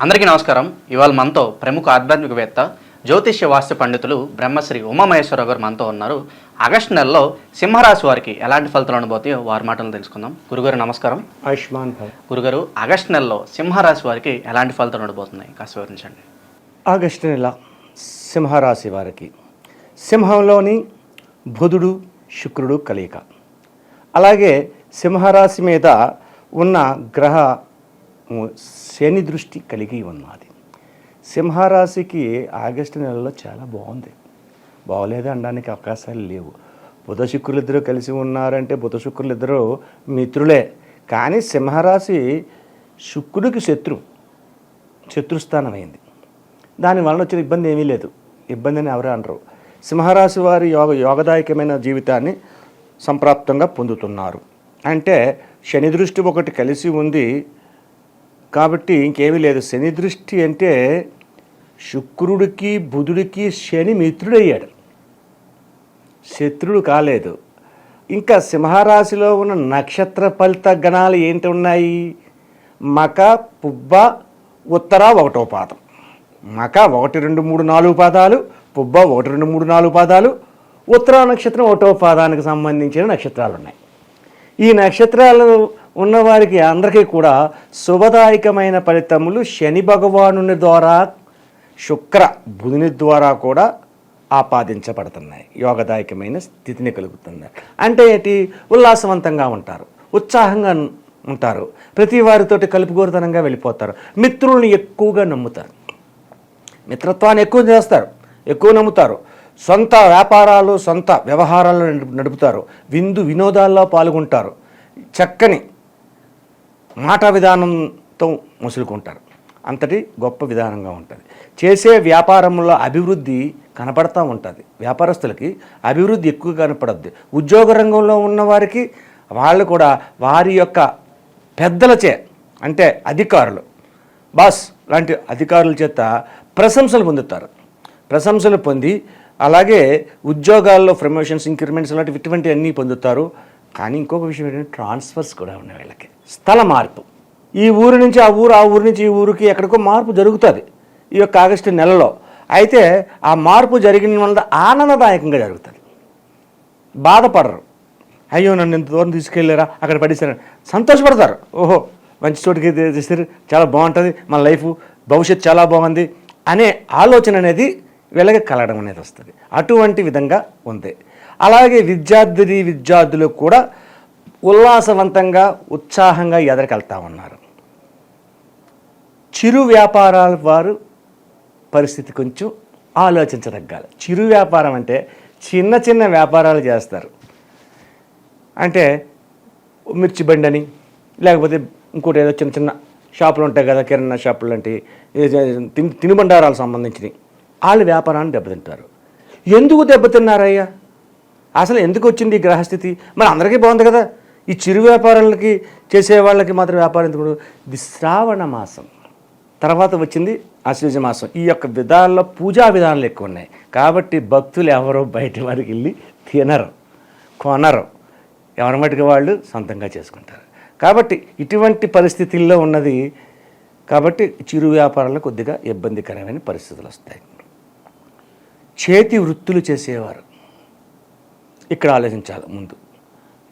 అందరికీ నమస్కారం. ఇవాళ మనతో ప్రముఖ ఆధ్యాత్మికవేత్త జ్యోతిష్య వాస్తు పండితులు బ్రహ్మశ్రీ ఉమామహేశ్వరరావు గారు మనతో ఉన్నారు. ఆగస్టు నెలలో సింహరాశి వారికి ఎలాంటి ఫలితాలు ఉండబోతాయో వారి మాటలు తెలుసుకుందాం. గురుగారు నమస్కారం. ఆయుష్మాన్ భవ్. గురుగారు, ఆగస్టు నెలలో సింహరాశి వారికి ఎలాంటి ఫలితాలు ఉండబోతున్నాయి కాస్త వివరించండి. ఆగస్టు నెల సింహరాశి వారికి సింహంలోని బుధుడు శుక్రుడు కలయిక, అలాగే సింహరాశి మీద ఉన్న గ్రహ శని దృష్టి కలిగి ఉన్నది. సింహరాశికి ఆగస్టు నెలలో చాలా బాగుంది. బాగోలేదు అనడానికి అవకాశాలు లేవు. బుధ శుక్రులు ఇద్దరు కలిసి ఉన్నారంటే బుధ శుక్రులు ఇద్దరు మిత్రులే. కానీ సింహరాశి శుక్రుడికి శత్రుస్థానమైంది. దానివలన వచ్చిన ఇబ్బంది ఏమీ లేదు. ఇబ్బంది అని ఎవరు అనరు. సింహరాశి వారి యోగదాయకమైన జీవితాన్ని సంప్రాప్తంగా పొందుతున్నారు. అంటే శని దృష్టి ఒకటి కలిసి ఉంది కాబట్టి ఇంకేమీ లేదు. శని దృష్టి అంటే శుక్రుడికి బుధుడికి శని మిత్రుడయ్యాడు, శత్రుడు కాలేదు. ఇంకా సింహరాశిలో ఉన్న నక్షత్ర ఫలిత గణాలు ఏంటి ఉన్నాయి? మక, పుబ్బ, ఉత్తర 1వ పాదం. మక 1, 2, 3, 4 పాదాలు, పుబ్బ 1, 2, 3, 4 పాదాలు, ఉత్తర నక్షత్రం 1వ పాదానికి సంబంధించిన నక్షత్రాలు ఉన్నాయి. ఈ నక్షత్రాలు ఉన్నవారికి అందరికీ కూడా శుభదాయకమైన ఫలితములు శని భగవానుని ద్వారా, శుక్ర బుధుని ద్వారా కూడా ఆపాదించబడుతున్నాయి. యోగదాయకమైన స్థితిని కలుగుతున్నాయి. అంటే ఏంటి? ఉల్లాసవంతంగా ఉంటారు, ఉత్సాహంగా ఉంటారు, ప్రతి వారితోటి కలుపుగోరుతనంగా వెళ్ళిపోతారు, మిత్రుల్ని ఎక్కువగా నమ్ముతారు, మిత్రత్వాన్ని ఎక్కువ చేస్తారు, ఎక్కువ నమ్ముతారు, సొంత వ్యాపారాలు సొంత వ్యవహారాలు నడుపుతారు, వినోదాల్లో పాల్గొంటారు, చక్కని మాట విధానంతో ముసులుకుంటారు. అంతటి గొప్ప విధానంగా ఉంటుంది. చేసే వ్యాపారంలో అభివృద్ధి కనపడతా ఉంటుంది. వ్యాపారస్తులకి అభివృద్ధి ఎక్కువ కనపడద్ది. ఉద్యోగ రంగంలో ఉన్నవారికి వాళ్ళు కూడా వారి యొక్క పెద్దలచే, అంటే అధికారులు, బాస్ లాంటి అధికారుల చేత ప్రశంసలు పొందుతారు. ప్రశంసలు పొంది అలాగే ఉద్యోగాల్లో ప్రమోషన్స్, ఇంక్రిమెంట్స్ లాంటివి ఇటువంటి అన్నీ పొందుతారు. కానీ ఇంకొక విషయం ఏంటంటే ట్రాన్స్ఫర్స్ కూడా ఉన్నాయి వీళ్ళకి. స్థల మార్పు, ఈ ఊరు నుంచి ఆ ఊరు, ఆ ఊరు నుంచి ఈ ఊరికి ఎక్కడికో మార్పు జరుగుతుంది ఈ యొక్క ఆగస్టు నెలలో. అయితే ఆ మార్పు జరిగిన వల్ల ఆనందదాయకంగా జరుగుతుంది. బాధపడరు, అయ్యో నన్ను ఇంత దూరం తీసుకెళ్ళారా, అక్కడ పడేసారు, సంతోషపడతారు. ఓహో మంచి చోటుకి తీస్తారు, చాలా బాగుంటుంది, మన లైఫ్ భవిష్యత్తు చాలా బాగుంది అనే ఆలోచన అనేది వీళ్ళకి కలగడం అనేది వస్తుంది. అటువంటి విధంగా ఉంది. అలాగే విద్యార్థులు కూడా ఉల్లాసవంతంగా ఉత్సాహంగా ఎదరికెళ్తా ఉన్నారు. చిరు వ్యాపారాల వారు పరిస్థితి కొంచెం ఆలోచించదగ్గాలి. చిరు వ్యాపారం అంటే చిన్న చిన్న వ్యాపారాలు చేస్తారు. అంటే మిర్చి బండి అని, లేకపోతే ఇంకోటి ఏదో చిన్న చిన్న షాపులు ఉంటాయి కదా, కిరాణా షాపులు లాంటి తినుబండారాలకు సంబంధించినవి, వాళ్ళ వ్యాపారాన్ని దెబ్బతింటారు. ఎందుకు దెబ్బతిన్నారయ్యా? అసలు ఎందుకు వచ్చింది ఈ గ్రహస్థితి? మరి అందరికీ బాగుంది కదా. ఈ చిరు వ్యాపారాలకి చేసే వాళ్ళకి మాత్రం వ్యాపారం ఎందుకు? ఇది శ్రావణ మాసం తర్వాత వచ్చింది ఆశ్వయుజ మాసం. ఈ యొక్క విధాల్లో పూజా విధానాలు ఎక్కువ ఉన్నాయి కాబట్టి భక్తులు ఎవరో బయట వారికి వెళ్ళి తినరు, కొనరు, ఎవరి మటుకు వాళ్ళు సొంతంగా చేసుకుంటారు. కాబట్టి ఇటువంటి పరిస్థితుల్లో ఉన్నది. కాబట్టి చిరు వ్యాపారాలు కొద్దిగా ఇబ్బందికరమైన పరిస్థితులు వస్తాయి. చేతి వృత్తులు చేసేవారు ఇక్కడ ఆలోచించాలి ముందు.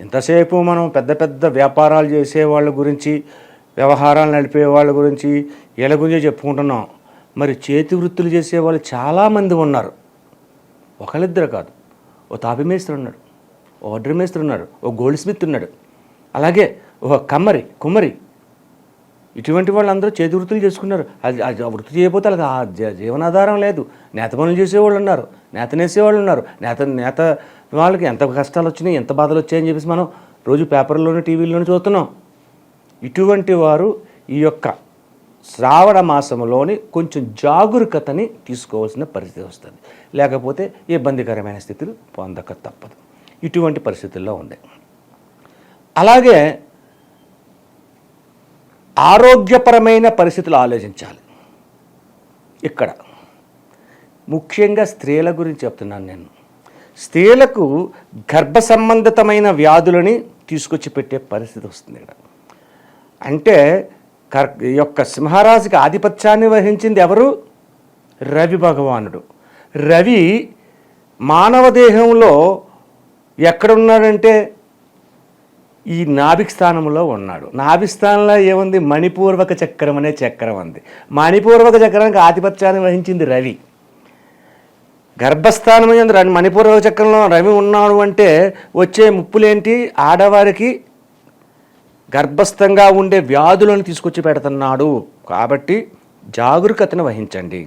ఎంతసేపు మనం పెద్ద పెద్ద వ్యాపారాలు చేసే వాళ్ళ గురించి, వ్యవహారాలు నడిపే వాళ్ళ గురించి, వీళ్ళ గురించి చెప్పుకుంటున్నాం. మరి చేతి వృత్తులు చేసేవాళ్ళు చాలామంది ఉన్నారు. ఒకళ్ళిద్దరు కాదు. ఓ తాపి మేస్త్రి ఉన్నాడు, ఓ వడ్రీ మేస్త్రి ఉన్నాడు, ఓ గోల్డ్ స్మిత్ ఉన్నాడు, అలాగే ఓ కుమ్మరి, ఇటువంటి వాళ్ళందరూ చేతి వృత్తులు చేసుకున్నారు. అది వృత్తి చేయకపోతే వాళ్ళకి ఆ జీవనాధారం లేదు. నేత పనులు చేసేవాళ్ళు ఉన్నారు, నేత నేసేవాళ్ళు ఉన్నారు. నేత వాళ్ళకి ఎంత కష్టాలు వచ్చినాయి, ఎంత బాధలు వచ్చాయని చెప్పేసి మనం రోజు పేపర్లోనే టీవీలోనే చూస్తున్నాం. ఇటువంటి వారు ఈ యొక్క శ్రావణ మాసంలోని కొంచెం జాగరూకతని తీసుకోవాల్సిన పరిస్థితి వస్తుంది. లేకపోతే ఇబ్బందికరమైన స్థితులు పొందక తప్పదు. ఇటువంటి పరిస్థితుల్లో ఉంది. అలాగే ఆరోగ్యపరమైన పరిస్థితులు ఆలోచించాలి. ఇక్కడ ముఖ్యంగా స్త్రీల గురించి చెప్తున్నాను నేను. స్త్రీలకు గర్భ సంబంధితమైన వ్యాధులని తీసుకొచ్చి పెట్టే పరిస్థితి వస్తుంది ఇక్కడ. అంటే ఈ యొక్క సింహరాశికి ఆధిపత్యాన్ని వహించింది ఎవరు? రవి భగవానుడు. రవి మానవ దేహంలో ఎక్కడున్నాడంటే ఈ నాభిక్ స్థానంలో ఉన్నాడు. నాభి స్థానంలో ఏముంది? మణిపూర్వక చక్రం అనే చక్రం ఉంది. మణిపూర్వక చక్రానికి ఆధిపత్యాన్ని వహించింది రవి. గర్భస్థానం మణిపూర్వక చక్రంలో రవి ఉన్నాడు అంటే వచ్చే ముప్పులేంటి? ఆడవారికి గర్భస్థంగా ఉండే వ్యాధులను తీసుకొచ్చి పెడుతున్నాడు. కాబట్టి జాగరూకతను వహించండి.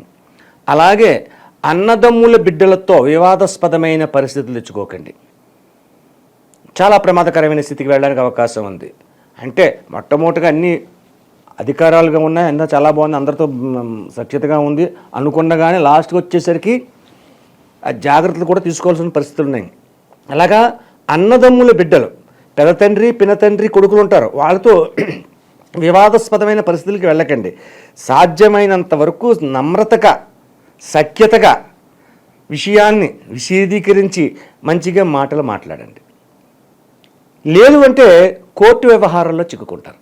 అలాగే అన్నదమ్ముల బిడ్డలతో వివాదాస్పదమైన పరిస్థితులు తెచ్చుకోకండి. చాలా ప్రమాదకరమైన స్థితికి వెళ్ళడానికి అవకాశం ఉంది. అంటే మొట్టమొదటిగా అన్ని అధికారాలుగా ఉన్నాయి, అంతా చాలా బాగుంది, అందరితో సఖ్యతగా ఉంది అనుకున్నగానే లాస్ట్కి వచ్చేసరికి ఆ జాగ్రత్తలు కూడా తీసుకోవాల్సిన పరిస్థితులు ఉన్నాయి. అలాగా అన్నదమ్ముల బిడ్డలు, పెద్ద తండ్రి పినతండ్రి కొడుకులు ఉంటారు, వాళ్ళతో వివాదాస్పదమైన పరిస్థితులకి వెళ్ళకండి. సాధ్యమైనంత వరకు నమ్రతగా సఖ్యతగా విషయాన్ని విశదీకరించి మంచిగా మాటలు మాట్లాడండి. లేదు అంటే కోర్టు వ్యవహారాల్లో చిక్కుకుంటారు.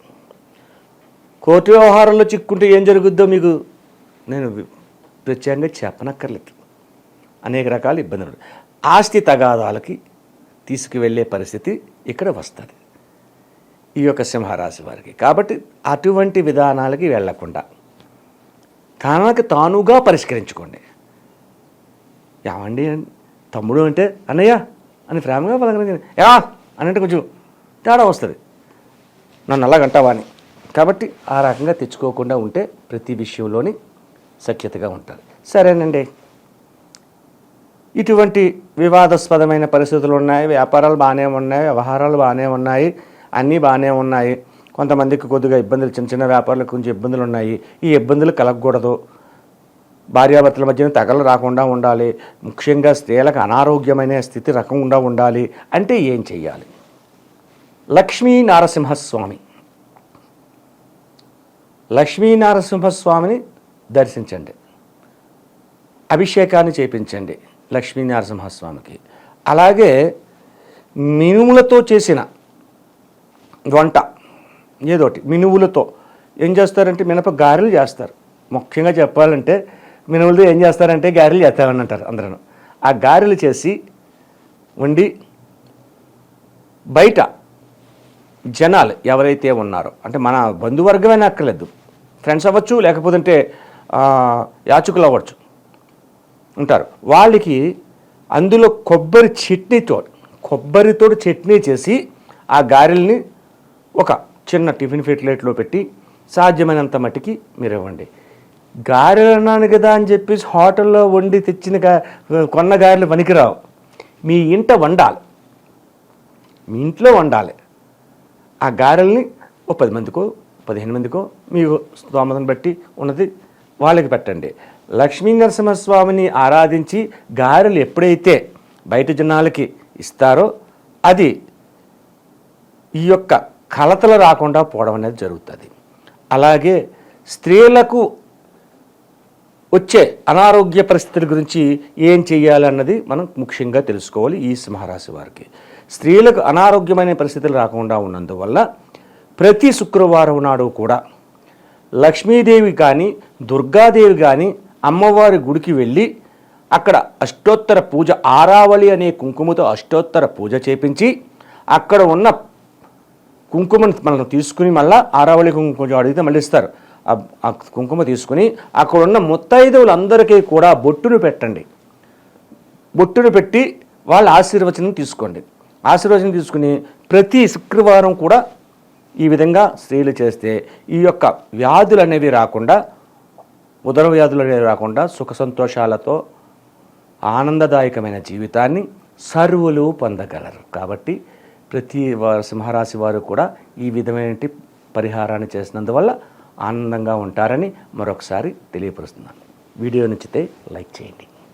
కోర్టు వ్యవహారాల్లో చిక్కుంటే ఏం జరుగుద్దో మీకు నేను ప్రత్యేకంగా చెప్పనక్కర్లేదు. అనేక రకాల ఇబ్బందులు, ఆస్తి తగాదాలకి తీసుకువెళ్ళే పరిస్థితి ఇక్కడ వస్తుంది ఈ యొక్క సింహరాశి వారికి. కాబట్టి అటువంటి విధానాలకి వెళ్లకుండా తనకు తానుగా పరిష్కరించుకోండి. ఏమండి తమ్ముడు అంటే అన్నయ్య అని ప్రేమగా పలకరించండి. యా అని అంటే కొంచెం తేడా వస్తుంది, నన్ను అలాగంటావా అని. కాబట్టి ఆ రకంగా తెచ్చుకోకుండా ఉంటే ప్రతి విషయంలోని సఖ్యతగా ఉంటారు. సరేనండి, ఇటువంటి వివాదాస్పదమైన పరిస్థితులు ఉన్నాయి, వ్యాపారాలు బాగానే ఉన్నాయి, వ్యవహారాలు బాగానే ఉన్నాయి, అన్నీ బాగానే ఉన్నాయి. కొంతమందికి కొద్దిగా ఇబ్బందులు, చిన్న చిన్న వ్యాపారాలకు కొంచెం ఇబ్బందులు ఉన్నాయి. ఈ ఇబ్బందులు కలగకూడదు. భార్యాభర్తల మధ్యన తగలు రాకుండా ఉండాలి. ముఖ్యంగా స్త్రీలకు అనారోగ్యమైన స్థితి రకంగా ఉండాలి అంటే ఏం చెయ్యాలి? లక్ష్మీ నరసింహస్వామిని దర్శించండి, అభిషేకాన్ని చేయించండి లక్ష్మీ నరసింహస్వామికి. అలాగే మినుములతో చేసిన వంట ఏదోటి, మినువులతో ఏం చేస్తారంటే మినప గారెలు చేస్తారు. ముఖ్యంగా చెప్పాలంటే మినువులతో ఏం చేస్తారంటే గారెలు చేస్తామని అంటారు అందరూ. ఆ గారెలు చేసి వండి బయట జనాలు ఎవరైతే ఉన్నారో, అంటే మన బంధువర్గమైనా అక్కర్లేదు, ఫ్రెండ్స్ అవ్వచ్చు, లేకపోతే యాచకులు అవ్వచ్చు ఉంటారు, వాళ్ళకి అందులో కొబ్బరితో చట్నీ చేసి ఆ గారెల్ని ఒక చిన్న టిఫిన్ ప్లేట్లో పెట్టి సాధ్యమైనంత మట్టికి మీరు ఇవ్వండి. గారెలు అన్నాను కదా అని చెప్పేసి హోటల్లో వండి తెచ్చిన కొన్న గారెలు పనికిరావు. మీ ఇంట వండాలి, మీ ఇంట్లో వండాలి. ఆ గారెల్ని ఓ 10 మందికో 15 మందికో మీకు స్తోమతను బట్టి ఉన్నది వాళ్ళకి పెట్టండి. లక్ష్మీ నరసింహస్వామిని ఆరాధించి గారెలు ఎప్పుడైతే బయట జనాలకి ఇస్తారో అది ఈ యొక్క కలతలు రాకుండా పోవడం అనేది జరుగుతుంది. అలాగే స్త్రీలకు వచ్చే అనారోగ్య పరిస్థితుల గురించి ఏం చేయాలన్నది మనం ముఖ్యంగా తెలుసుకోవాలి. ఈ సింహరాశి వారికి స్త్రీలకు అనారోగ్యమైన పరిస్థితులు రాకుండా ఉన్నందువల్ల ప్రతి శుక్రవారం నాడు కూడా లక్ష్మీదేవి కానీ దుర్గాదేవి కానీ అమ్మవారి గుడికి వెళ్ళి అక్కడ అష్టోత్తర పూజ, ఆరావళి అనే కుంకుమతో అష్టోత్తర పూజ చేపించి అక్కడ ఉన్న కుంకుమను మనం తీసుకుని మళ్ళీ ఆరావళి కుంకుమ కొంచెం అడిగితే మళ్ళీ ఇస్తారు. ఆ కుంకుమ తీసుకుని అక్కడ ఉన్న ముత్తైదువులందరికీ కూడా బొట్టును పెట్టండి. బొట్టును పెట్టి వాళ్ళ ఆశీర్వచనం తీసుకోండి. ఆశీర్వచనం తీసుకుని ప్రతి శుక్రవారం కూడా ఈ విధంగా స్త్రీలు చేస్తే ఈ యొక్క వ్యాధులు అనేవి రాకుండా, ఉదర వ్యాధులు అనేవి రాకుండా సుఖ సంతోషాలతో ఆనందదాయకమైన జీవితాన్ని సర్వులు పొందగలరు. కాబట్టి ప్రతి సింహరాశి వారు కూడా ఈ విధమైన పరిహారాన్ని చేసినందువల్ల ఆనందంగా ఉంటారని మరొకసారి తెలియపరుస్తున్నాను. వీడియో నచ్చితే లైక్ చేయండి.